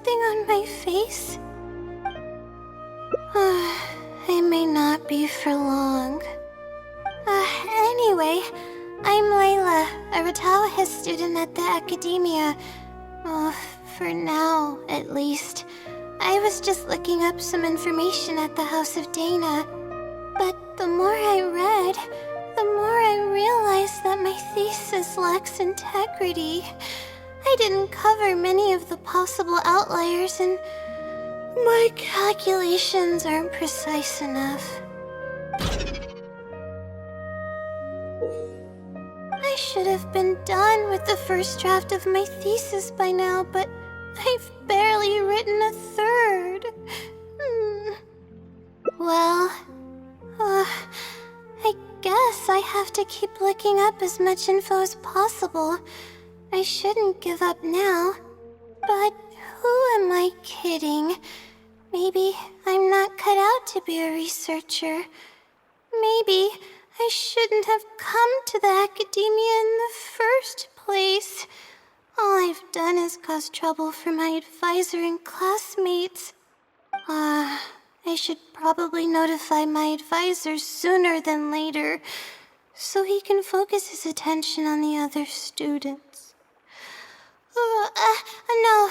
something on my face? I may not be for long. Anyway, I'm Layla, a Ratawaha student at the academia. For now, at least. I was just looking up some information at the House of Dana. But the more I read, the more I realized that my thesis lacks integrity. I didn't cover many of the possible outliers, and my calculations aren't precise enough. I should have been done with the first draft of my thesis by now, but I've barely written a third. Well, I guess I have to keep looking up as much info as possible. I shouldn't give up now. But who am I kidding? Maybe I'm not cut out to be a researcher. Maybe I shouldn't have come to the academia in the first place. All I've done is cause trouble for my advisor and classmates. I should probably notify my advisor sooner than later, so he can focus his attention on the other students. No,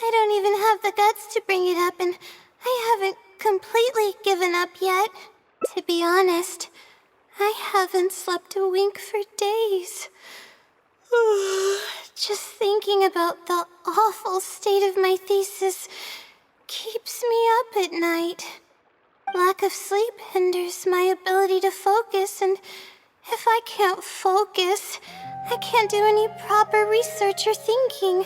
I don't even have the guts to bring it up, and I haven't completely given up yet. To be honest, I haven't slept a wink for days. Just thinking about the awful state of my thesis keeps me up at night. Lack of sleep hinders my ability to focus, and if I can't focus, I can't do any proper research or thinking.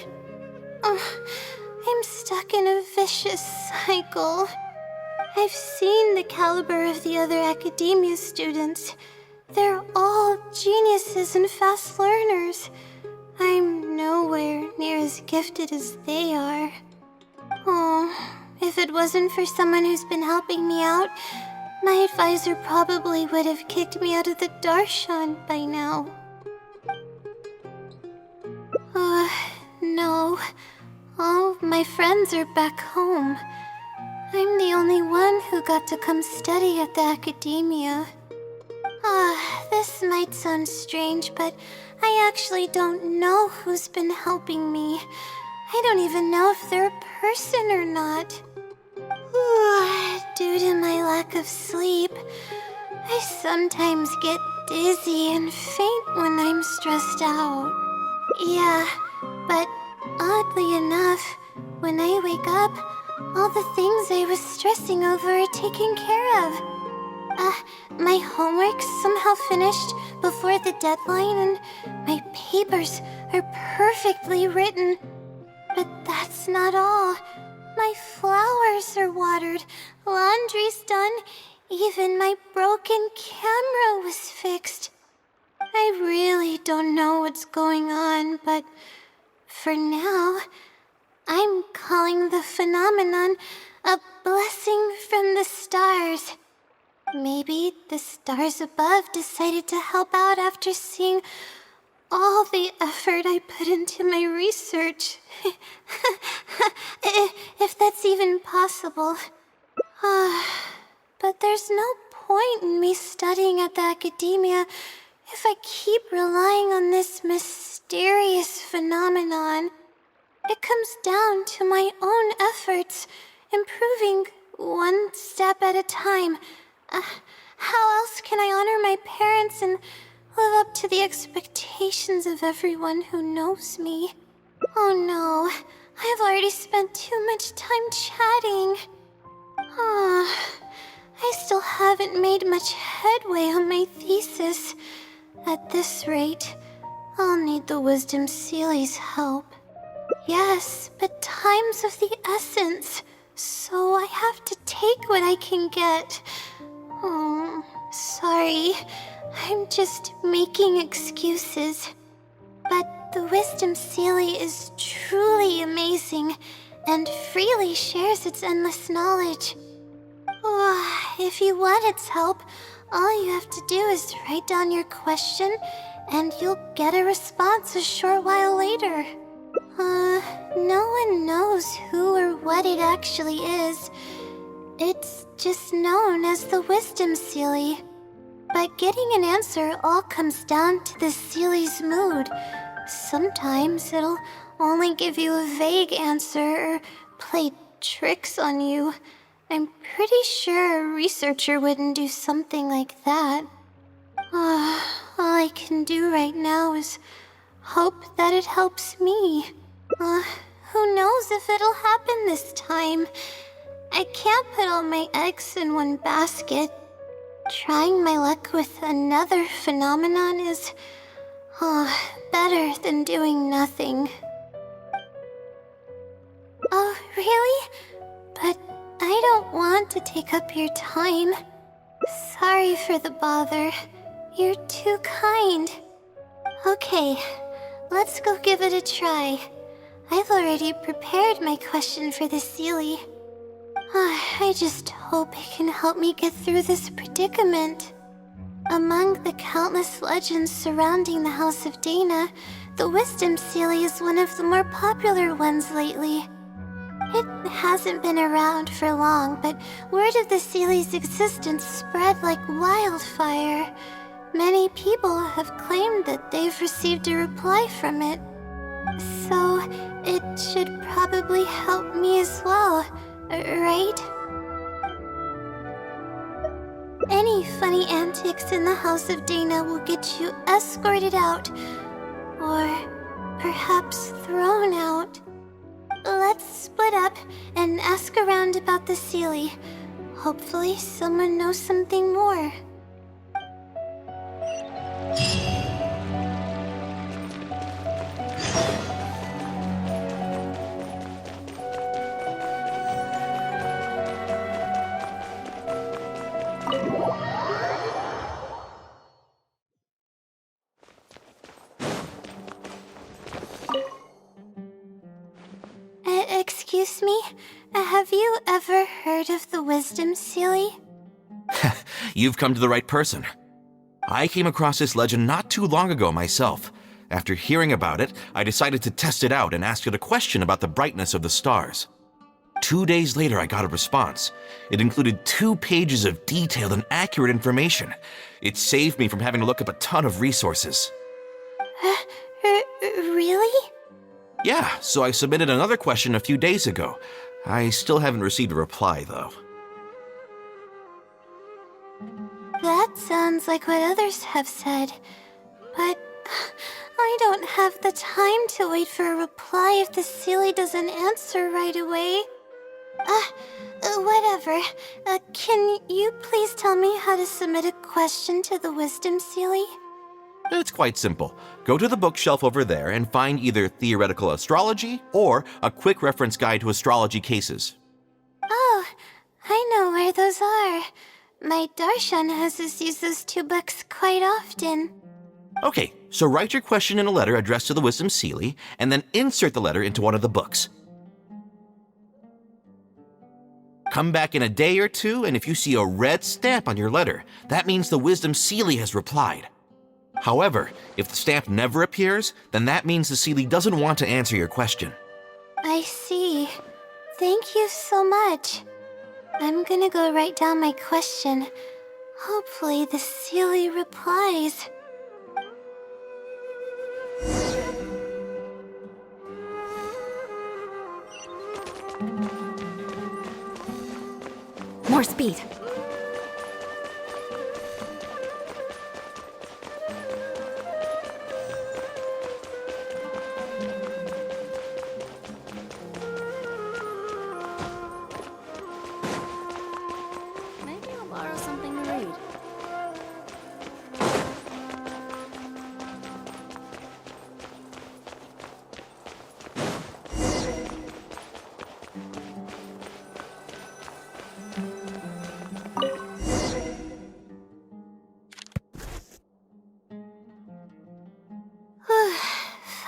I'm stuck in a vicious cycle. I've seen the caliber of the other academia students. They're all geniuses and fast learners. I'm nowhere near as gifted as they are. If it wasn't for someone who's been helping me out, my advisor probably would have kicked me out of the Darshan by now. No. All my friends are back home. I'm the only one who got to come study at the academia. This might sound strange, but I actually don't know who's been helping me. I don't even know if they're a person or not. Due to my lack of sleep, I sometimes get dizzy and faint when I'm stressed out. Yeah, but oddly enough, when I wake up, all the things I was stressing over are taken care of. My homework's somehow finished before the deadline, and my papers are perfectly written. But that's not all. My flowers are watered, laundry's done, even my broken camera was fixed. I really don't know what's going on, but for now, I'm calling the phenomenon a blessing from the stars. Maybe the stars above decided to help out after seeing all the effort I put into my research. If that's even possible. But there's no point in me studying at the academia if I keep relying on this mysterious phenomenon. It comes down to my own efforts, improving one step at a time. How else can I honor my parents and live up to the expectations of everyone who knows me? Oh no, I've already spent too much time chatting. I still haven't made much headway on my thesis. At this rate, I'll need the Wisdom Seelie's help. Yes, but time's of the essence, so I have to take what I can get. Sorry, I'm just making excuses. But the Wisdom Seelie is truly amazing and freely shares its endless knowledge. If you want its help, all you have to do is write down your question, and you'll get a response a short while later. No one knows who or what it actually is. It's just known as the Wisdom Sealy. But getting an answer all comes down to the Sealy's mood. Sometimes it'll only give you a vague answer or play tricks on you. I'm pretty sure a researcher wouldn't do something like that. All I can do right now is hope that it helps me. Who knows if it'll happen this time? I can't put all my eggs in one basket. Trying my luck with another phenomenon is better than doing nothing. Oh, really? But I don't want to take up your time. Sorry for the bother. You're too kind. Okay, let's go give it a try. I've already prepared my question for the Sealy. I just hope it can help me get through this predicament. Among the countless legends surrounding the House of Dana, the Wisdom Sealy is one of the more popular ones lately. It hasn't been around for long, but word of the Sealy's existence spread like wildfire. Many people have claimed that they've received a reply from it. So, it should probably help me as well, right? Any funny antics in the House of Dana will get you escorted out, or perhaps thrown out. Let's split up and ask around about the Sealy. Hopefully someone knows something more. Excuse me? Have you ever heard of the Wisdom Sealy? You've come to the right person. I came across this legend not too long ago myself. After hearing about it, I decided to test it out and ask it a question about the brightness of the stars. 2 days later, I got a response. It included 2 pages of detailed and accurate information. It saved me from having to look up a ton of resources. Really? Yeah, so I submitted another question a few days ago. I still haven't received a reply, though. That sounds like what others have said. But I don't have the time to wait for a reply if the Sealy doesn't answer right away. Whatever. Can you please tell me how to submit a question to the Wisdom Sealy? It's quite simple. Go to the bookshelf over there and find either Theoretical Astrology or a quick reference guide to astrology cases. Oh, I know where those are. My Darshan has us use those 2 books quite often. Okay, so write your question in a letter addressed to the Wisdom Sealy, and then insert the letter into one of the books. Come back in a day or 2, and if you see a red stamp on your letter, that means the Wisdom Sealy has replied. However, if the stamp never appears, then that means the Sealy doesn't want to answer your question. I see. Thank you so much. I'm gonna go write down my question. Hopefully the Sealy replies. More speed. Maybe I'll borrow something to read.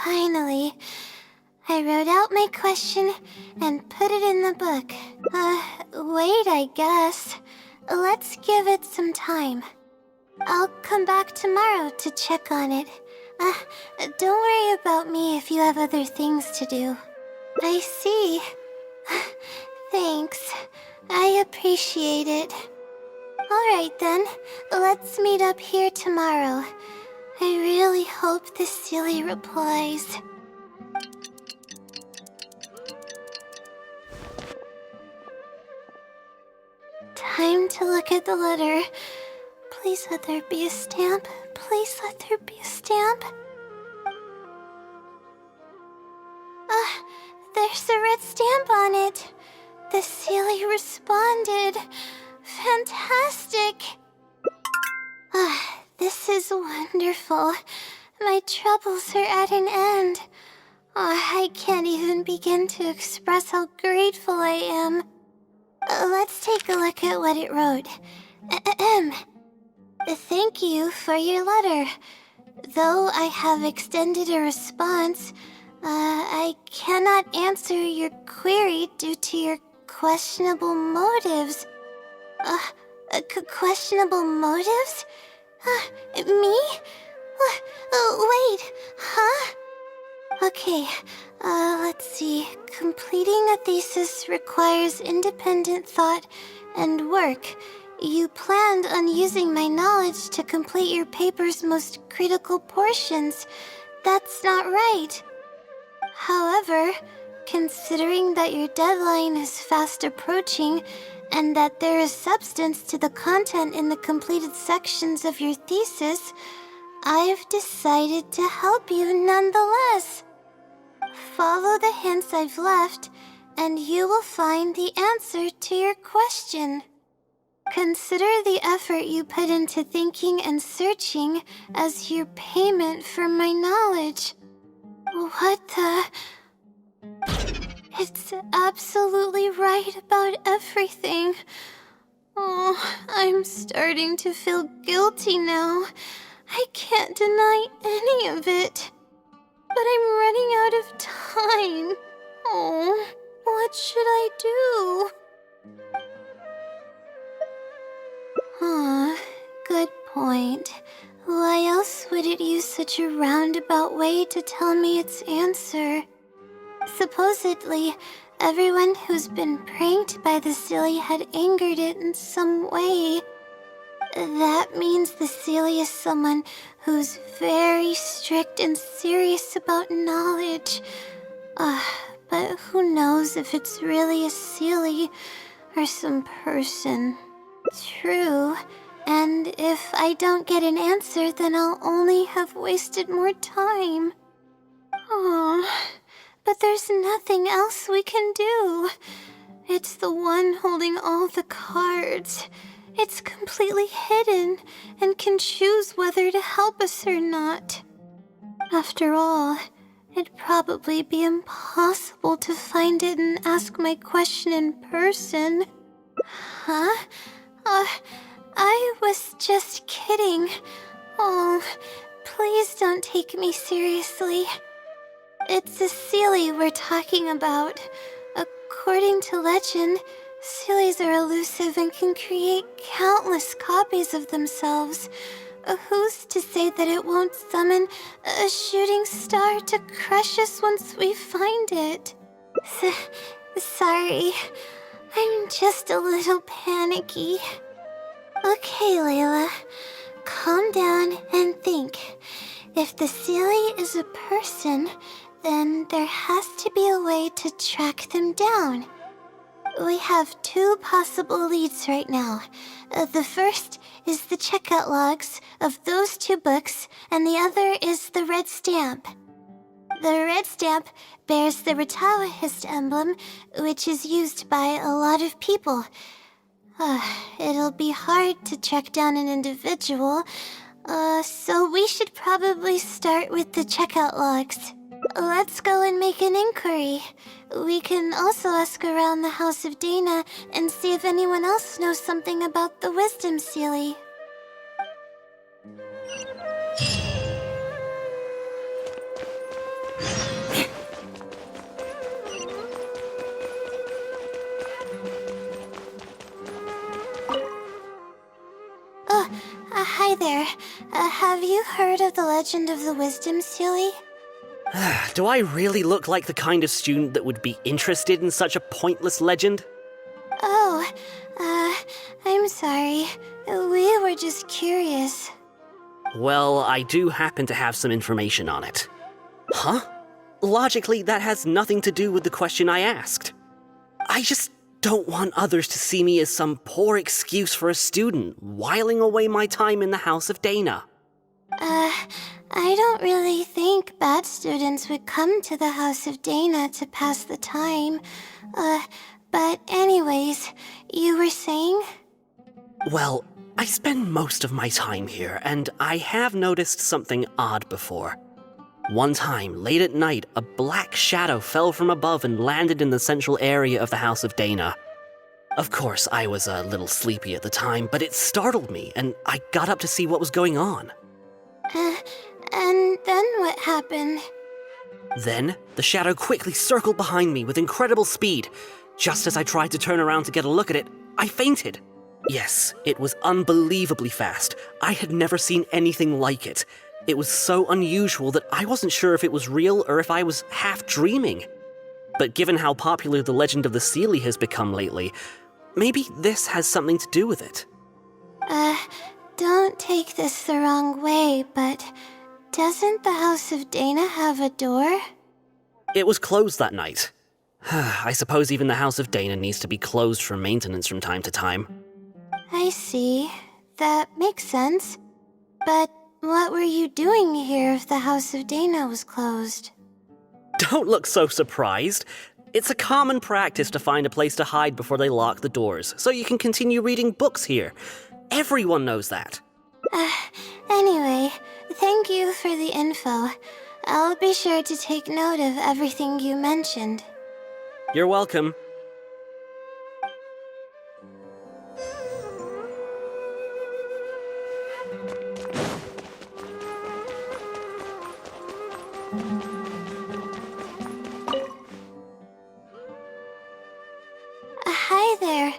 Finally, I wrote out my question and put it in the book. Wait, I guess. Let's give it some time. I'll come back tomorrow to check on it. Don't worry about me if you have other things to do. I see. Thanks. I appreciate it. Alright then, let's meet up here tomorrow. I really hope this silly replies. Time to look at the letter. Please let there be a stamp. Please let there be a stamp. There's a red stamp on it. The silly responded. Fantastic. This is wonderful. My troubles are at an end. I can't even begin to express how grateful I am. Let's take a look at what it wrote. Thank you for your letter. Though I have extended a response, I cannot answer your query due to your questionable motives. Questionable motives? Me? Wait, huh? Okay, let's see. Completing a thesis requires independent thought and work. You planned on using my knowledge to complete your paper's most critical portions. That's not right. However, considering that your deadline is fast approaching and that there is substance to the content in the completed sections of your thesis, I've decided to help you nonetheless. Follow the hints I've left, and you will find the answer to your question. Consider the effort you put into thinking and searching as your payment for my knowledge. What the... It's absolutely right about everything. Oh, I'm starting to feel guilty now. I can't deny any of it. But I'm running out of time. Oh, what should I do? Good point. Why else would it use such a roundabout way to tell me its answer? Supposedly, everyone who's been pranked by the silly had angered it in some way. That means the silly is someone who's very strict and serious about knowledge. But who knows if it's really a silly or some person. True. And if I don't get an answer, then I'll only have wasted more time. But there's nothing else we can do. It's the one holding all the cards. It's completely hidden and can choose whether to help us or not. After all, it'd probably be impossible to find it and ask my question in person. Huh? I was just kidding. Oh, please don't take me seriously. It's a silly we're talking about. According to legend, sillies are elusive and can create countless copies of themselves. Who's to say that it won't summon a shooting star to crush us once we find it? Sorry, I'm just a little panicky. Okay, Layla, calm down and think. If the silly is a person, then there has to be a way to track them down. We have two possible leads right now. The first is the checkout logs of those two books, and the other is the red stamp. The red stamp bears the Retawahist emblem, which is used by a lot of people. It'll be hard to track down an individual, so we should probably start with the checkout logs. Let's go and make an inquiry. We can also ask around the House of Dana and see if anyone else knows something about the Wisdom Sealy. Hi there. Have you heard of the legend of the Wisdom Sealy? Do I really look like the kind of student that would be interested in such a pointless legend? Oh, I'm sorry. We were just curious. Well, I do happen to have some information on it. Huh? Logically, that has nothing to do with the question I asked. I just don't want others to see me as some poor excuse for a student whiling away my time in the House of Dana. I don't really think bad students would come to the House of Dana to pass the time. But anyways, you were saying? Well, I spend most of my time here, and I have noticed something odd before. One time, late at night, a black shadow fell from above and landed in the central area of the House of Dana. Of course, I was a little sleepy at the time, but it startled me, and I got up to see what was going on. And then what happened? Then, the shadow quickly circled behind me with incredible speed. Just as I tried to turn around to get a look at it, I fainted. Yes, it was unbelievably fast. I had never seen anything like it. It was so unusual that I wasn't sure if it was real or if I was half dreaming. But given how popular the legend of the Sealy has become lately, maybe this has something to do with it. Don't take this the wrong way, but doesn't the House of Dana have a door? It was closed that night. I suppose even the House of Dana needs to be closed for maintenance from time to time. I see. That makes sense. But what were you doing here if the House of Dana was closed? Don't look so surprised. It's a common practice to find a place to hide before they lock the doors, so you can continue reading books here. Everyone knows that. Anyway, thank you for the info. I'll be sure to take note of everything you mentioned. You're welcome. Hi there.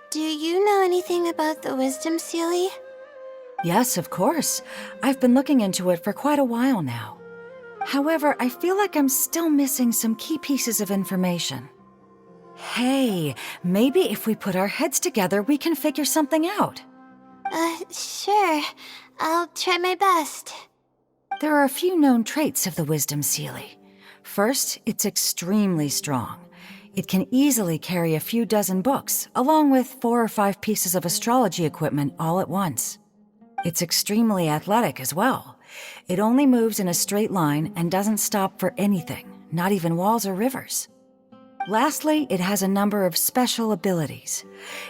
Do you know anything about the Wisdom Sealy? Yes, of course. I've been looking into it for quite a while now. However, I feel like I'm still missing some key pieces of information. Hey, maybe if we put our heads together, we can figure something out. Sure. I'll try my best. There are a few known traits of the Wisdom Sealy. First, it's extremely strong. It can easily carry a few dozen books, along with 4 or 5 pieces of astrology equipment all at once. It's extremely athletic as well. It only moves in a straight line and doesn't stop for anything, not even walls or rivers. Lastly, it has a number of special abilities.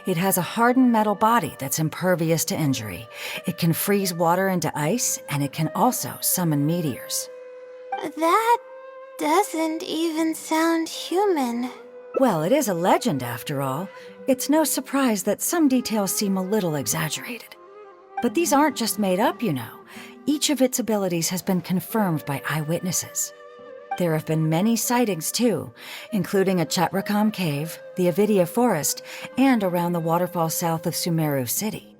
It has a hardened metal body that's impervious to injury. It can freeze water into ice, and it can also summon meteors. That doesn't even sound human. Well, it is a legend after all. It's no surprise that some details seem a little exaggerated. But these aren't just made up, you know. Each of its abilities has been confirmed by eyewitnesses. There have been many sightings, too, including at Chatrakam Cave, the Avidia Forest, and around the waterfall south of Sumeru City.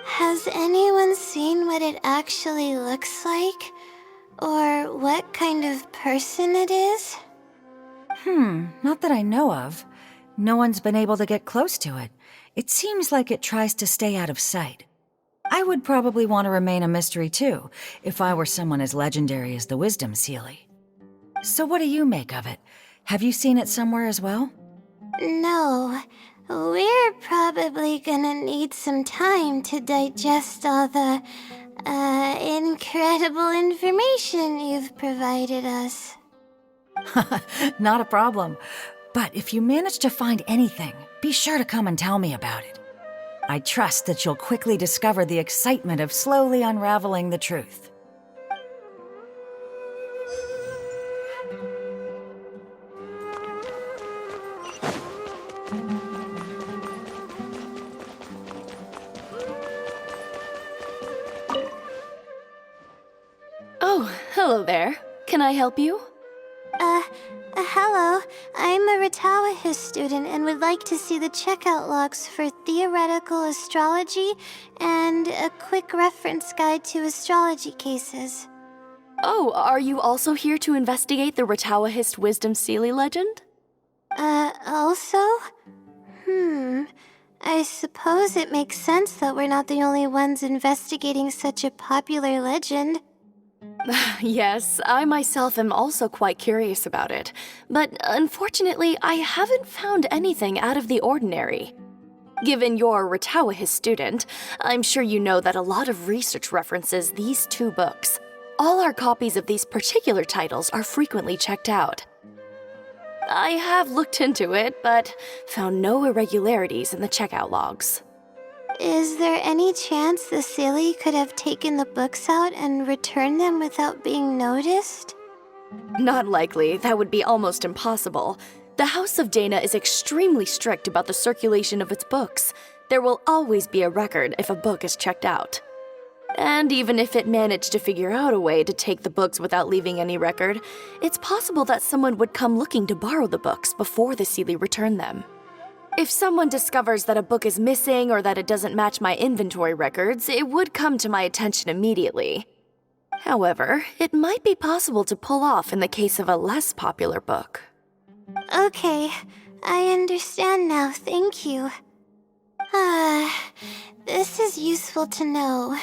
Has anyone seen what it actually looks like? Or what kind of person it is? Not that I know of. No one's been able to get close to it. It seems like it tries to stay out of sight. I would probably want to remain a mystery, too, if I were someone as legendary as the Wisdom Sealy. So what do you make of it? Have you seen it somewhere as well? No. We're probably gonna need some time to digest all the, incredible information you've provided us. Not a problem. But if you manage to find anything, be sure to come and tell me about it. I trust that you'll quickly discover the excitement of slowly unraveling the truth. Oh, hello there. Can I help you? hello. I'm a Ratawahis student and would like to see the checkout logs for theoretical astrology and a quick reference guide to astrology cases. Oh, are you also here to investigate the Ratawahist Wisdom Sealy legend? Also? I suppose it makes sense that we're not the only ones investigating such a popular legend. Yes, I myself am also quite curious about it, but unfortunately, I haven't found anything out of the ordinary. Given you're a Ratawahist student, I'm sure you know that a lot of research references these two books. All our copies of these particular titles are frequently checked out. I have looked into it, but found no irregularities in the checkout logs. Is there any chance the Sealy could have taken the books out and returned them without being noticed? Not likely. That would be almost impossible. The House of Dana is extremely strict about the circulation of its books. There will always be a record if a book is checked out. And even if it managed to figure out a way to take the books without leaving any record, it's possible that someone would come looking to borrow the books before the Sealy returned them. If someone discovers that a book is missing or that it doesn't match my inventory records, it would come to my attention immediately. However, it might be possible to pull off in the case of a less popular book. Okay, I understand now, thank you. This is useful to know.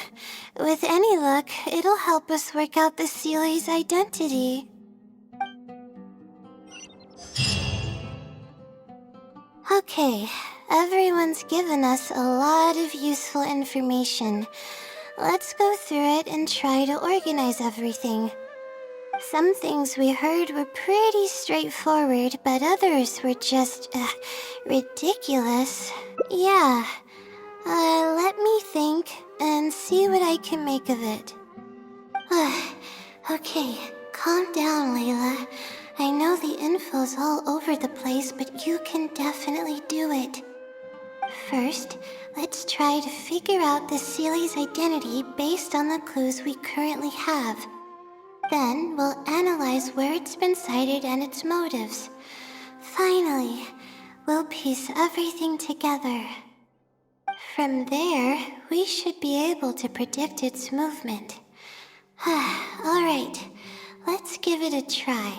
With any luck, it'll help us work out the Sealy's identity. Okay, everyone's given us a lot of useful information. Let's go through it and try to organize everything. Some things we heard were pretty straightforward, but others were just, ridiculous. Yeah, let me think and see what I can make of it. Okay, calm down, Layla. I know the info's all over the place, but you can definitely do it. First, let's try to figure out the Sealy's identity based on the clues we currently have. Then, we'll analyze where it's been sighted and its motives. Finally, we'll piece everything together. From there, we should be able to predict its movement. Alright, let's give it a try.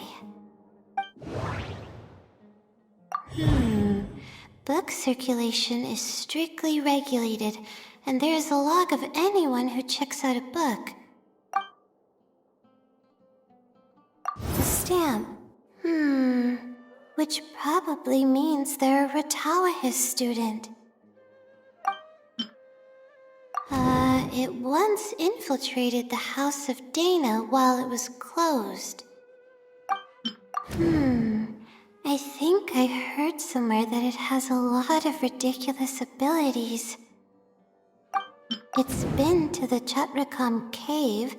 Book circulation is strictly regulated, and there's a log of anyone who checks out a book. The stamp. Which probably means they're a Ratawahis student. It once infiltrated the House of Dana while it was closed. I think I heard somewhere that it has a lot of ridiculous abilities. It's been to the Chatrakam Cave,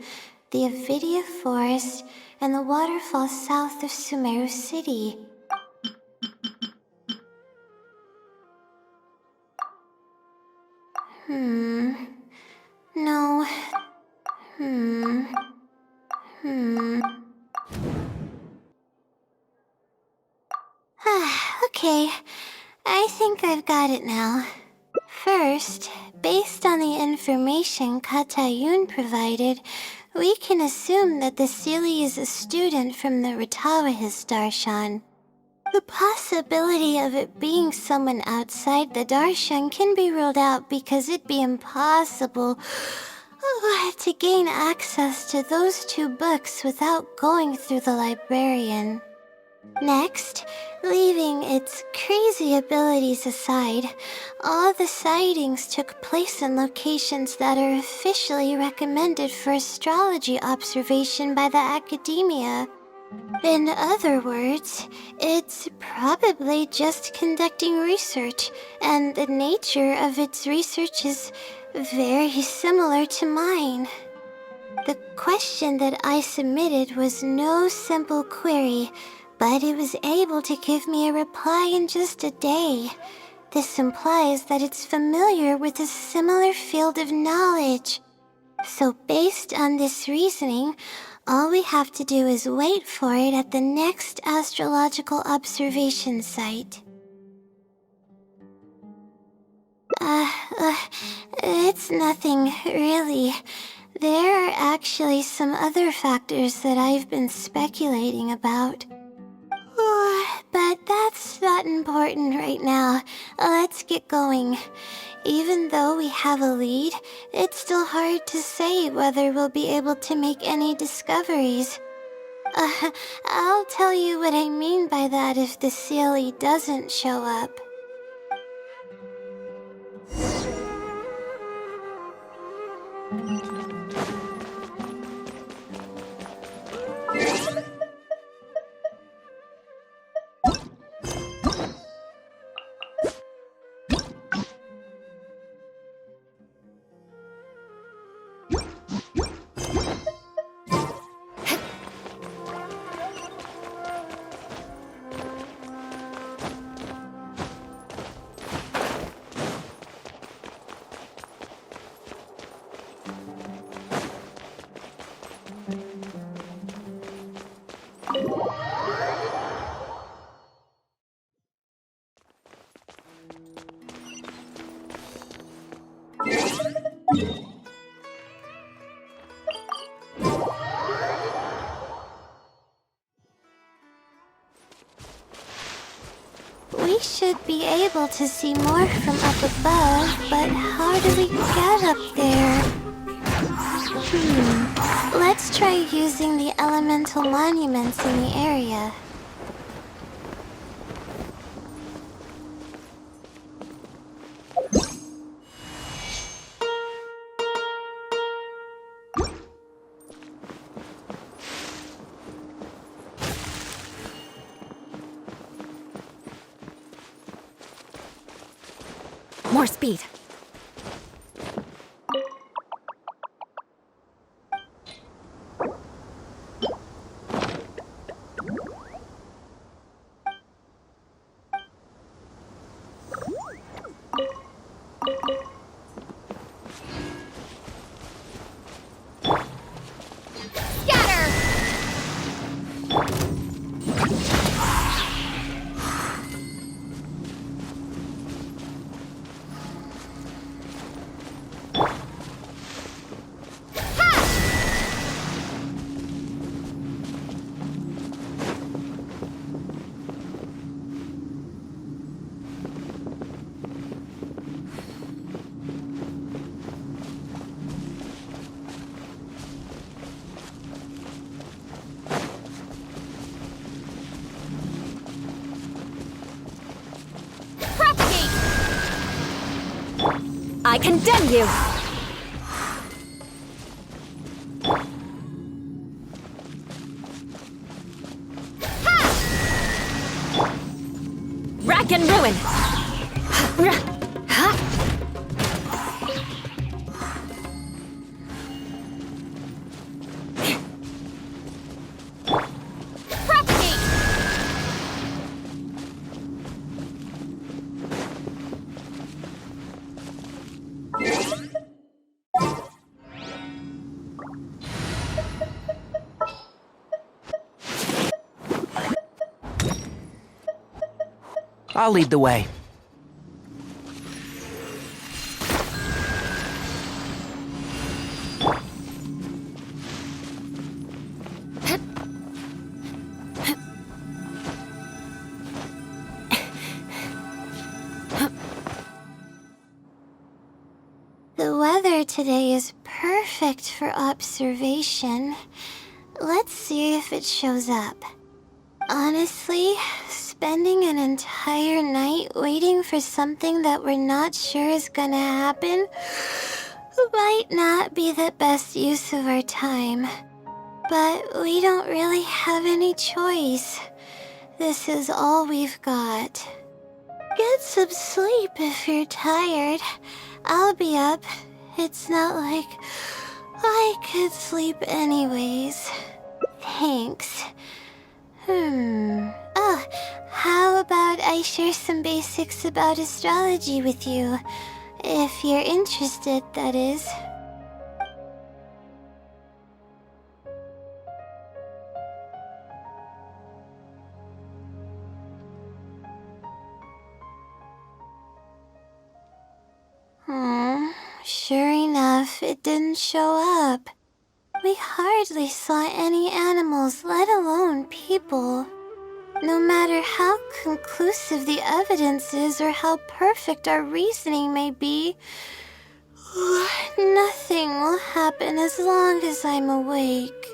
the Avidia Forest, and the waterfall south of Sumeru City. No. Okay, I think I've got it now. First, based on the information Katayun provided, we can assume that the Sealy is a student from the Ratawahis Darshan. The possibility of it being someone outside the Darshan can be ruled out because it'd be impossible to gain access to those two books without going through the librarian. Next, leaving its crazy abilities aside, all the sightings took place in locations that are officially recommended for astrology observation by the academia. In other words, it's probably just conducting research, and the nature of its research is very similar to mine. The question that I submitted was no simple query, but it was able to give me a reply in just a day. This implies that it's familiar with a similar field of knowledge. So based on this reasoning, All we have to do is wait for it at the next astrological observation site. It's nothing, really. There are actually some other factors that I've been speculating about. But that's not important right now. Let's get going. Even though we have a lead, it's still hard to say whether we'll be able to make any discoveries. I'll tell you what I mean by that if the Sealy doesn't show up. We should be able to see more from up above, but how do we get up there? Let's try using the elemental monuments in the area. More speed. I condemn you! Rack and ruin! I'll lead the way. The weather today is perfect for observation. Let's see if it shows up. Honestly, spending an entire night waiting for something that we're not sure is gonna happen might not be the best use of our time. But we don't really have any choice. This is all we've got. Get some sleep if you're tired. I'll be up. It's not like I could sleep anyways. Thanks. Oh, how about I share some basics about astrology with you? If you're interested, that is. off it didn't show up. We hardly saw any animals, let alone people. No matter how conclusive the evidence is or how perfect our reasoning may be, nothing will happen as long as I'm awake.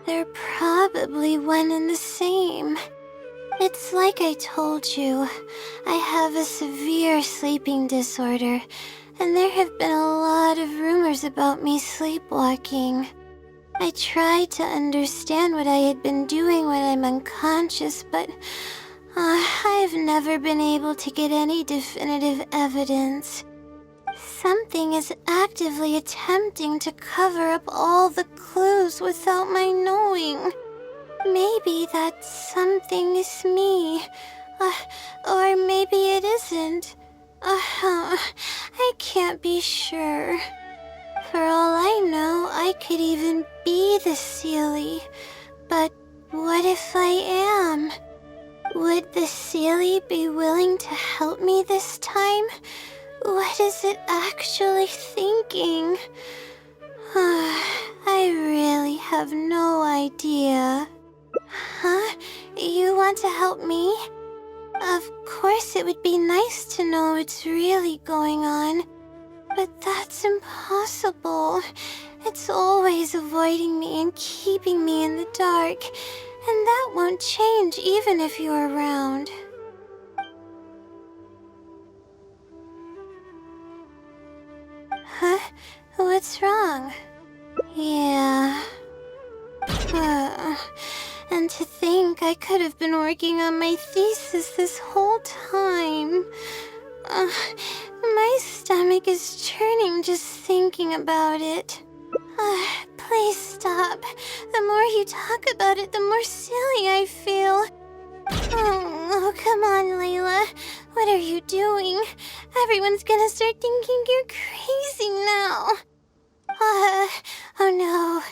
They're probably one and the same. It's like I told you, I have a severe sleeping disorder, and there have been a lot of rumors about me sleepwalking. I tried to understand what I had been doing when I'm unconscious, but I've never been able to get any definitive evidence. Something is actively attempting to cover up all the clues without my knowing. Maybe that something is me, or maybe it isn't. I can't be sure. For all I know, I could even be the Seelie. But what if I am? Would the Seelie be willing to help me this time? What is it actually thinking? I really have no idea. Huh? You want to help me? Of course it would be nice to know what's really going on. But that's impossible. It's always avoiding me and keeping me in the dark. And that won't change even if you're around. Huh? What's wrong? Yeah. And to think I could have been working on my thesis this whole time. My stomach is churning just thinking about it. Please stop. The more you talk about it, the more silly I feel. Oh, come on, Layla. What are you doing? Everyone's gonna start thinking you're crazy now. Oh no.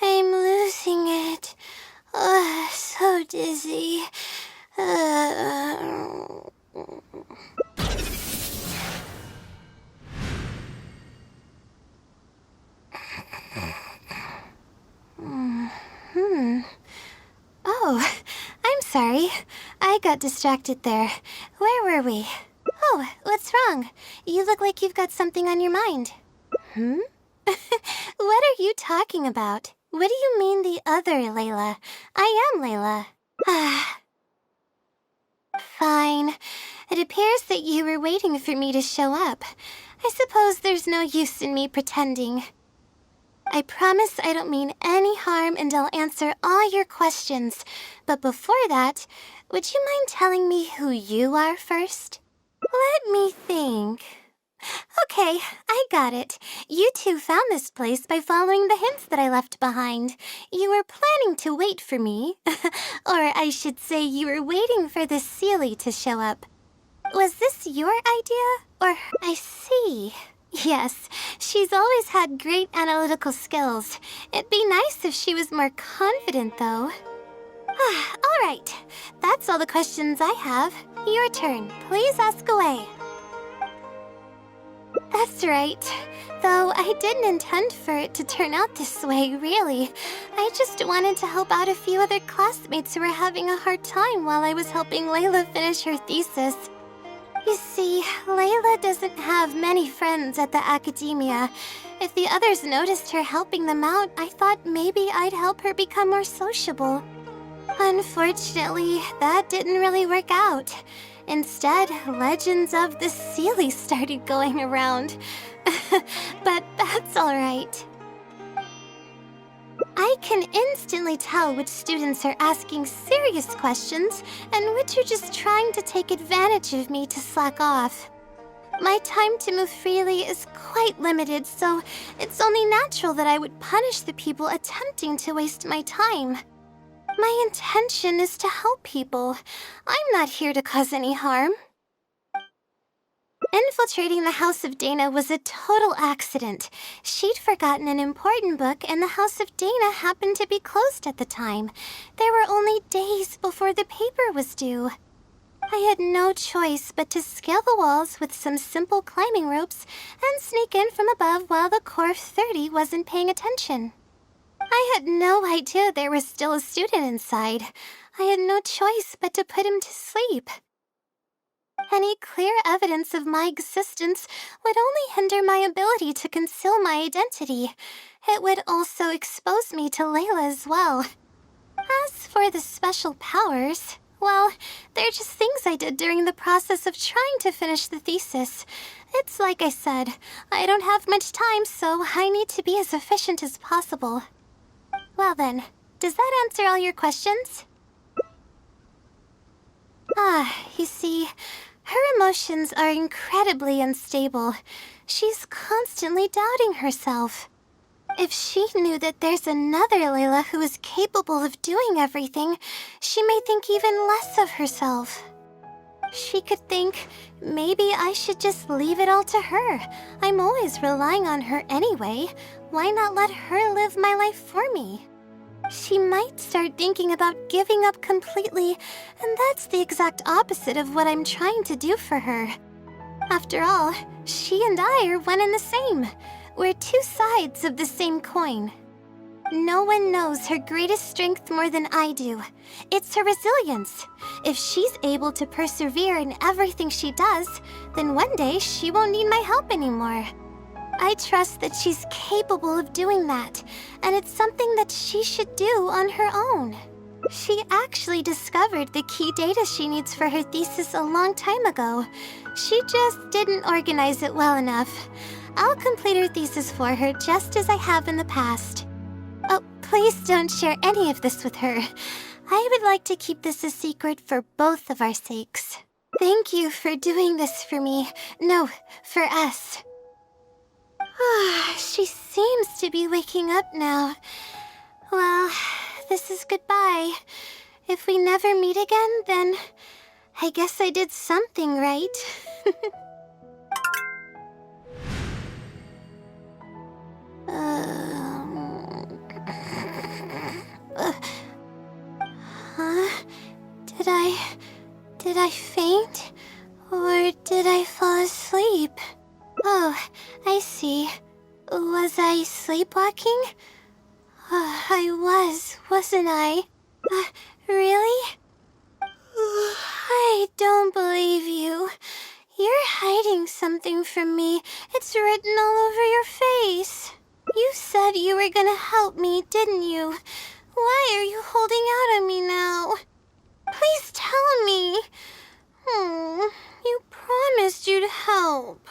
I'm losing it. So dizzy. Oh, I'm sorry. I got distracted there. Where were we? Oh, what's wrong? You look like you've got something on your mind. What are you talking about? What do you mean the other Layla? I am Layla. Fine. It appears that you were waiting for me to show up. I suppose there's no use in me pretending. I promise I don't mean any harm and I'll answer all your questions. But before that, would you mind telling me who you are first? Let me think. Okay, I got it. You two found this place by following the hints that I left behind. You were planning to wait for me. Or I should say you were waiting for the Seelie to show up. Was this your idea? Or I see. Yes, she's always had great analytical skills. It'd be nice if she was more confident, though. All right, that's all the questions I have. Your turn. Please ask away. That's right. Though I didn't intend for it to turn out this way, really. I just wanted to help out a few other classmates who were having a hard time while I was helping Layla finish her thesis. You see, Layla doesn't have many friends at the academia. If the others noticed her helping them out, I thought maybe I'd help her become more sociable. Unfortunately, that didn't really work out. Instead, legends of the Seelie started going around. But that's all right. I can instantly tell which students are asking serious questions and which are just trying to take advantage of me to slack off. My time to move freely is quite limited, so it's only natural that I would punish the people attempting to waste my time. My intention is to help people. I'm not here to cause any harm. Infiltrating the House of Dana was a total accident. She'd forgotten an important book, and the House of Dana happened to be closed at the time. There were only days before the paper was due. I had no choice but to scale the walls with some simple climbing ropes and sneak in from above while the core 30 wasn't paying attention. I had no idea there was still a student inside. I had no choice but to put him to sleep. Any clear evidence of my existence would only hinder my ability to conceal my identity. It would also expose me to Layla as well. As for the special powers, well, they're just things I did during the process of trying to finish the thesis. It's like I said, I don't have much time, so I need to be as efficient as possible. Well then, does that answer all your questions? You see, her emotions are incredibly unstable. She's constantly doubting herself. If she knew that there's another Layla who is capable of doing everything, she may think even less of herself. She could think, maybe I should just leave it all to her. I'm always relying on her anyway. Why not let her live my life for me? She might start thinking about giving up completely, and that's the exact opposite of what I'm trying to do for her. After all, she and I are one and the same. We're two sides of the same coin. No one knows her greatest strength more than I do. It's her resilience. If she's able to persevere in everything she does, then one day she won't need my help anymore. I trust that she's capable of doing that, and it's something that she should do on her own. She actually discovered the key data she needs for her thesis a long time ago. She just didn't organize it well enough. I'll complete her thesis for her just as I have in the past. Oh, please don't share any of this with her. I would like to keep this a secret for both of our sakes. Thank you for doing this for me. No, for us. She seems to be waking up now. Well, this is goodbye. If we never meet again, then I guess I did something right. Huh? Did I faint? Or did I fall asleep? Oh, I see. Was I sleepwalking? I wasn't I? Really? I don't believe you. You're hiding something from me. It's written all over your face. You said you were gonna help me, didn't you? Why are you holding out on me now? Please tell me. You promised you'd help.